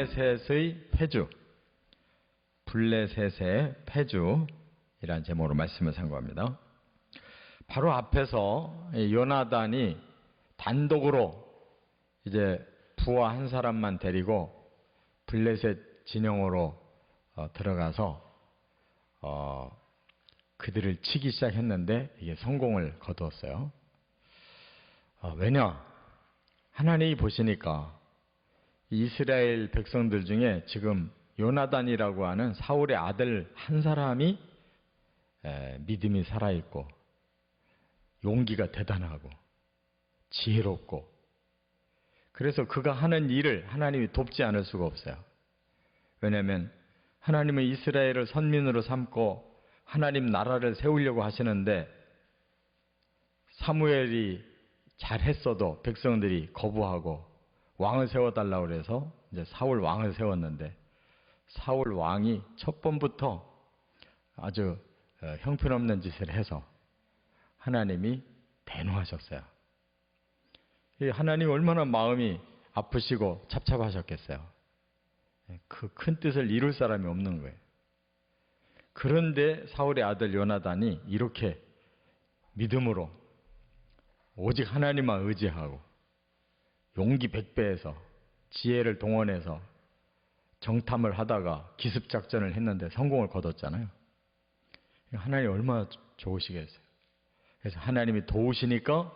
블레셋의 패주, 블레셋의 패주이란 제목으로 말씀을 상고합니다. 바로 앞에서 요나단이 단독으로 이제 부하 한 사람만 데리고 블레셋 진영으로 들어가서 그들을 치기 시작했는데 이게 성공을 거두었어요. 왜냐? 하나님이 보시니까 이스라엘 백성들 중에 지금 요나단이라고 하는 사울의 아들 한 사람이 믿음이 살아있고 용기가 대단하고 지혜롭고, 그래서 그가 하는 일을 하나님이 돕지 않을 수가 없어요. 왜냐하면 하나님은 이스라엘을 선민으로 삼고 하나님 나라를 세우려고 하시는데, 사무엘이 잘했어도 백성들이 거부하고 왕을 세워달라고 그래서 이제 사울 왕을 세웠는데, 사울 왕이 첫 번부터 아주 형편없는 짓을 해서 하나님이 대노하셨어요. 하나님 얼마나 마음이 아프시고 찹찹하셨겠어요. 그 큰 뜻을 이룰 사람이 없는 거예요. 그런데 사울의 아들 요나단이 이렇게 믿음으로 오직 하나님만 의지하고 용기 백배해서 지혜를 동원해서 정탐을 하다가 기습작전을 했는데 성공을 거뒀잖아요. 하나님이 얼마나 좋으시겠어요. 그래서 하나님이 도우시니까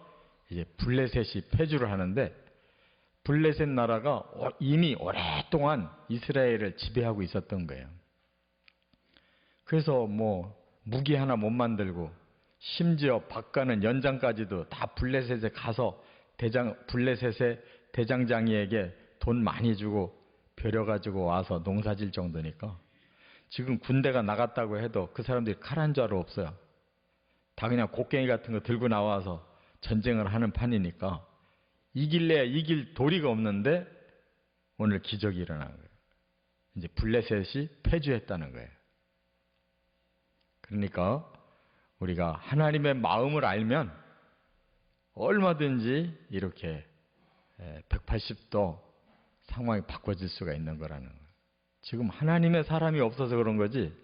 이제 블레셋이 패주를 하는데, 블레셋 나라가 이미 오랫동안 이스라엘을 지배하고 있었던 거예요. 그래서 무기 하나 못 만들고 심지어 박가는 연장까지도 다 블레셋에 가서 블레셋의 대장장이에게 돈 많이 주고 벼려가지고 와서 농사질 정도니까, 지금 군대가 나갔다고 해도 그 사람들이 칼 한 자루 없어요. 다 그냥 곡괭이 같은 거 들고 나와서 전쟁을 하는 판이니까 이길래야 이길 도리가 없는데 오늘 기적이 일어난 거예요. 이제 블레셋이 패주했다는 거예요. 그러니까 우리가 하나님의 마음을 알면 얼마든지 이렇게 180도 상황이 바꿔질 수가 있는 거라는 거예요. 지금 하나님의 사람이 없어서 그런 거지,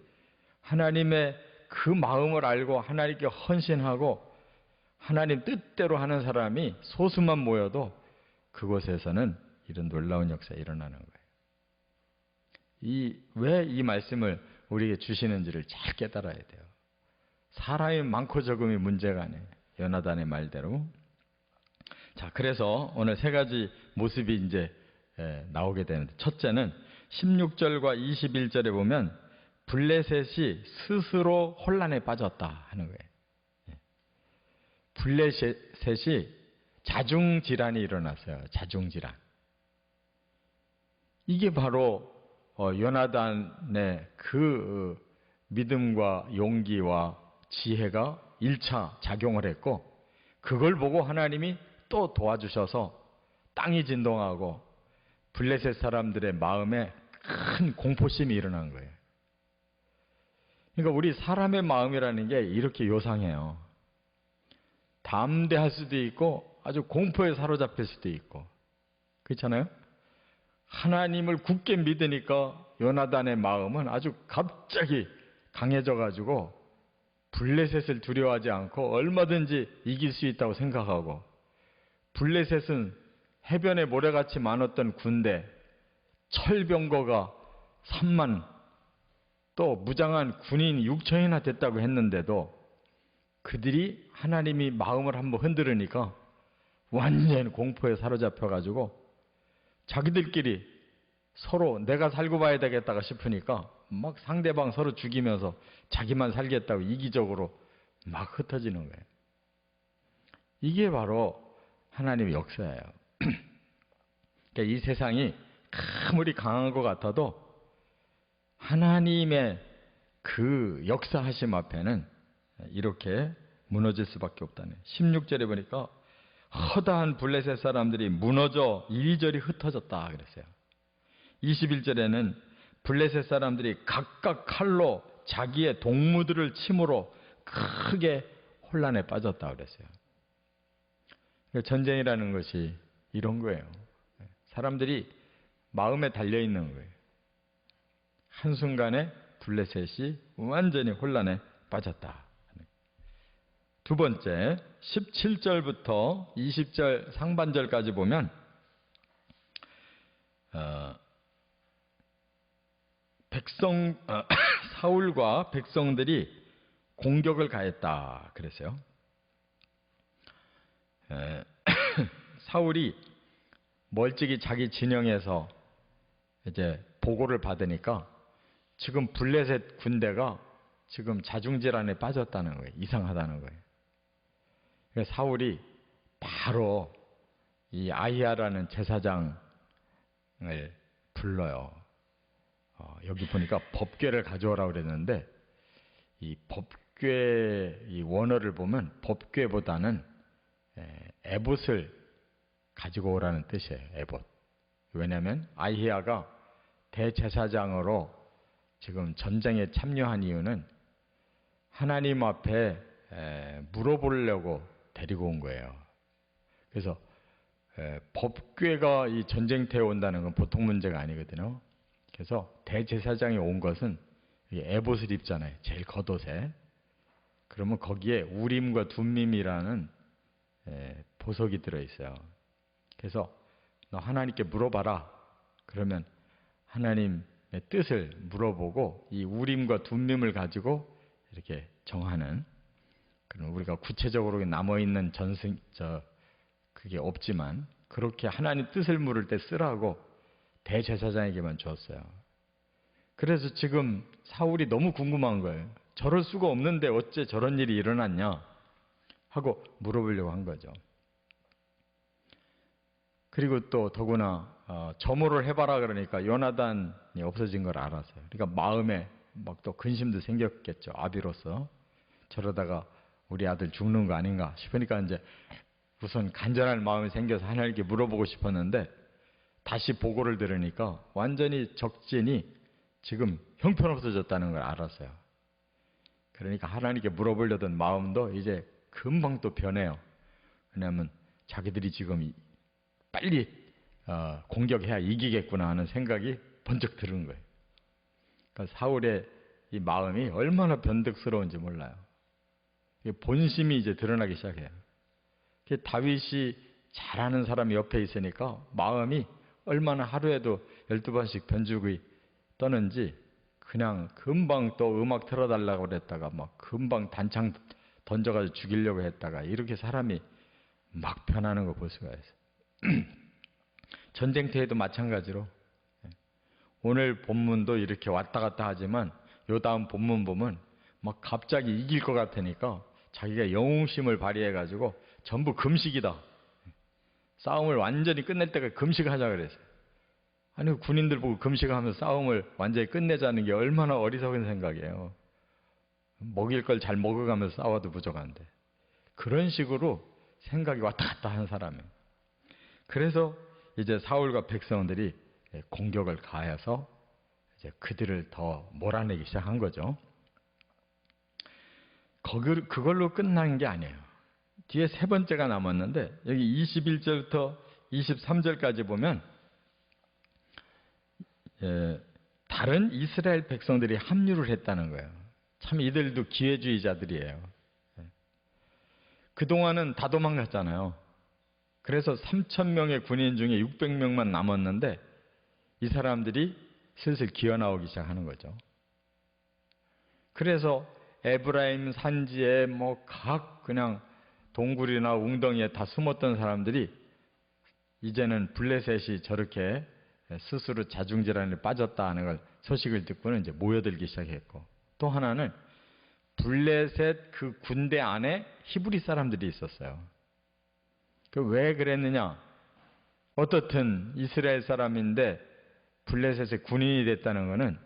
하나님의 그 마음을 알고 하나님께 헌신하고 하나님 뜻대로 하는 사람이 소수만 모여도 그곳에서는 이런 놀라운 역사가 일어나는 거예요. 왜 이 말씀을 우리에게 주시는지를 잘 깨달아야 돼요. 사람이 많고 적음이 문제가 아니에요. 요나단의 말대로. 자, 그래서 오늘 세 가지 모습이 이제 나오게 되는데, 첫째는 16절과 21절에 보면 블레셋이 스스로 혼란에 빠졌다 하는 거예요. 블레셋이 자중질환이 일어났어요. 자중질환. 이게 바로 요나단의 그 믿음과 용기와 지혜가 1차 작용을 했고, 그걸 보고 하나님이 또 도와주셔서 땅이 진동하고 블레셋 사람들의 마음에 큰 공포심이 일어난 거예요. 그러니까 우리 사람의 마음이라는 게 이렇게 요상해요. 담대할 수도 있고 아주 공포에 사로잡힐 수도 있고, 그렇잖아요? 하나님을 굳게 믿으니까 요나단의 마음은 아주 갑자기 강해져 가지고 블레셋을 두려워하지 않고 얼마든지 이길 수 있다고 생각하고, 블레셋은 해변에 모래같이 많았던 군대, 철병거가 3만, 또 무장한 군인 6천이나 됐다고 했는데도 그들이 하나님이 마음을 한번 흔들으니까 완전 공포에 사로잡혀가지고 자기들끼리 서로 내가 살고 봐야 되겠다가 싶으니까 막 상대방 서로 죽이면서 자기만 살겠다고 이기적으로 막 흩어지는 거예요. 이게 바로 하나님의 역사예요. 그러니까 이 세상이 아무리 강한 것 같아도 하나님의 그 역사하심 앞에는 이렇게 무너질 수밖에 없다네. 16절에 보니까 허다한 블레셋 사람들이 무너져 이리저리 흩어졌다 그랬어요. 21절에는 블레셋 사람들이 각각 칼로 자기의 동무들을 침으로 크게 혼란에 빠졌다 그랬어요. 전쟁이라는 것이 이런 거예요. 사람들이 마음에 달려 있는 거예요. 한순간에 블레셋이 완전히 혼란에 빠졌다. 두 번째, 17절부터 20절 상반절까지 보면 사울과 백성들이 공격을 가했다 그랬어요. 사울이 멀찍이 자기 진영에서 이제 보고를 받으니까 지금 블레셋 군대가 지금 자중질환에 빠졌다는 거예요. 이상하다는 거예요. 그래서 사울이 바로 이 아히야라는 제사장을 불러요. 여기 보니까 법궤를 가져오라고 그랬는데 이 법궤 이 원어를 보면 법궤보다는 에봇을 가지고 오라는 뜻이에요. 에봇. 왜냐하면 아히야가 대제사장으로 지금 전쟁에 참여한 이유는 하나님 앞에 물어보려고 데리고 온 거예요. 그래서 법궤가 이 전쟁터에 온다는 건 보통 문제가 아니거든요. 그래서 대제사장이 온 것은 에봇을 입잖아요. 제일 겉옷에. 그러면 거기에 우림과 둠밈이라는 보석이 들어있어요. 그래서 너 하나님께 물어봐라. 그러면 하나님의 뜻을 물어보고 이 우림과 둠밈을 가지고 이렇게 정하는, 그럼 우리가 구체적으로 남아있는 그게 없지만 그렇게 하나님 뜻을 물을 때 쓰라고 대제사장에게만 줬어요. 그래서 지금 사울이 너무 궁금한 거예요. 저럴 수가 없는데 어째 저런 일이 일어났냐 하고 물어보려고 한 거죠. 그리고 또 더구나 점호를 해봐라 그러니까 요나단이 없어진 걸 알았어요. 그러니까 마음에 막 또 근심도 생겼겠죠. 아비로서 저러다가 우리 아들 죽는 거 아닌가 싶으니까 이제 우선 간절한 마음이 생겨서 하나님께 물어보고 싶었는데 다시 보고를 들으니까 완전히 적진이 지금 형편없어졌다는 걸 알았어요. 그러니까 하나님께 물어보려던 마음도 이제 금방 또 변해요. 왜냐하면 자기들이 지금 빨리 공격해야 이기겠구나 하는 생각이 번쩍 드는 거예요. 그러니까 사울의 이 마음이 얼마나 변덕스러운지 몰라요. 본심이 이제 드러나기 시작해요. 다윗이 잘하는 사람이 옆에 있으니까 마음이 얼마나 하루에도 12번씩 변죽이 떠는지 그냥 금방 또 음악 틀어달라고 그랬다가 막 금방 단창 던져가지고 죽이려고 했다가 이렇게 사람이 막 변하는 거 볼 수가 있어요. 전쟁터에도 마찬가지로 오늘 본문도 이렇게 왔다 갔다 하지만 요 다음 본문 보면 막 갑자기 이길 것 같으니까 자기가 영웅심을 발휘해가지고 전부 금식이다. 싸움을 완전히 끝낼 때까지 금식하자 그랬어요. 아니 군인들 보고 금식하면서 싸움을 완전히 끝내자는 게 얼마나 어리석은 생각이에요. 먹일 걸 잘 먹어가면서 싸워도 부족한데 그런 식으로 생각이 왔다 갔다 하는 사람이에요. 그래서 이제 사울과 백성들이 공격을 가해서 이제 그들을 더 몰아내기 시작한 거죠. 그걸로 끝난 게 아니에요. 뒤에 세 번째가 남았는데 여기 21절부터 23절까지 보면 다른 이스라엘 백성들이 합류를 했다는 거예요. 참 이들도 기회주의자들이에요. 그동안은 다 도망갔잖아요. 그래서 3,000명의 군인 중에 600명만 남았는데 이 사람들이 슬슬 기어나오기 시작하는 거죠. 그래서 에브라임 산지에 각 그냥 동굴이나 웅덩이에 다 숨었던 사람들이 이제는 블레셋이 저렇게 스스로 자중질환에 빠졌다 하는 걸 소식을 듣고는 이제 모여들기 시작했고, 또 하나는 블레셋 그 군대 안에 히브리 사람들이 있었어요. 왜 그랬느냐? 어떻든 이스라엘 사람인데 블레셋의 군인이 됐다는 것은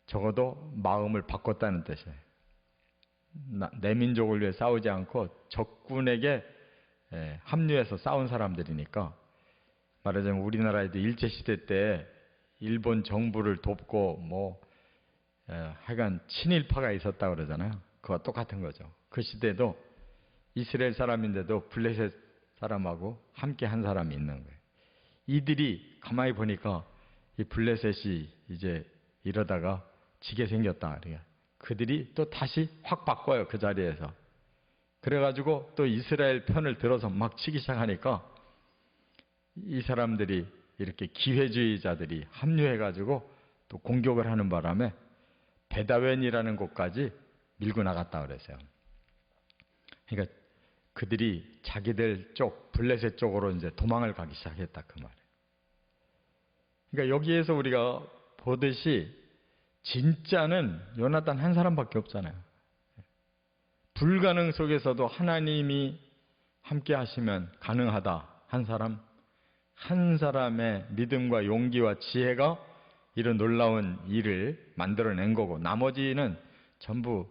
적어도 마음을 바꿨다는 뜻이에요. 내 민족을 위해 싸우지 않고 적군에게 합류해서 싸운 사람들이니까, 말하자면 우리나라에도 일제시대 때 일본 정부를 돕고 하여간 친일파가 있었다고 그러잖아요. 그와 똑같은 거죠. 그 시대도 이스라엘 사람인데도 블레셋 사람하고 함께 한 사람이 있는 거예요. 이들이 가만히 보니까 이 블레셋이 이제 이러다가 지게 생겼다. 그들이 또 다시 확 바꿔요. 그 자리에서. 그래가지고 또 이스라엘 편을 들어서 막 치기 시작하니까 이 사람들이 이렇게 기회주의자들이 합류해가지고 또 공격을 하는 바람에 베다웬이라는 곳까지 밀고 나갔다 그랬어요. 그러니까 그들이 자기들 쪽, 블레셋 쪽으로 이제 도망을 가기 시작했다 그 말이에요. 그러니까 여기에서 우리가 보듯이 진짜는 요나단 한 사람밖에 없잖아요. 불가능 속에서도 하나님이 함께 하시면 가능하다. 한 사람의 믿음과 용기와 지혜가 이런 놀라운 일을 만들어낸 거고 나머지는 전부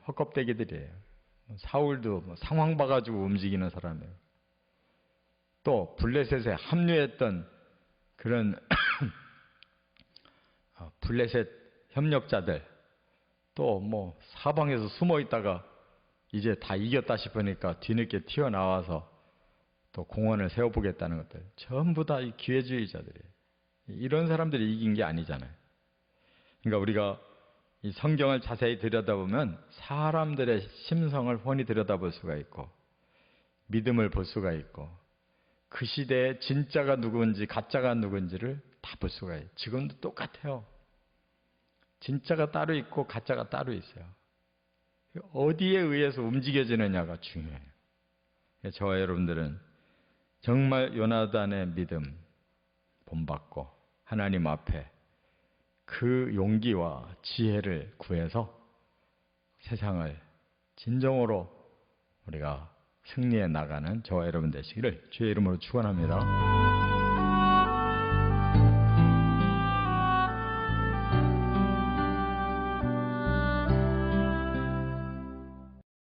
헛껍데기들이에요. 사울도 상황 봐가지고 움직이는 사람이에요. 또 블레셋에 합류했던 그런 블레셋 협력자들 또 뭐 사방에서 숨어 있다가 이제 다 이겼다 싶으니까 뒤늦게 튀어나와서 또 공원을 세워보겠다는 것들 전부 다 이 기회주의자들이에요. 이런 사람들이 이긴 게 아니잖아요. 그러니까 우리가 이 성경을 자세히 들여다보면 사람들의 심성을 훤히 들여다볼 수가 있고 믿음을 볼 수가 있고 그 시대에 진짜가 누군지 가짜가 누군지를 다 볼 수가 있어요. 지금도 똑같아요. 진짜가 따로 있고 가짜가 따로 있어요. 어디에 의해서 움직여지느냐가 중요해요. 저와 여러분들은 정말 요나단의 믿음 본받고 하나님 앞에 그 용기와 지혜를 구해서 세상을 진정으로 우리가 승리해 나가는 저와 여러분 되시기를 주의 이름으로 축원합니다.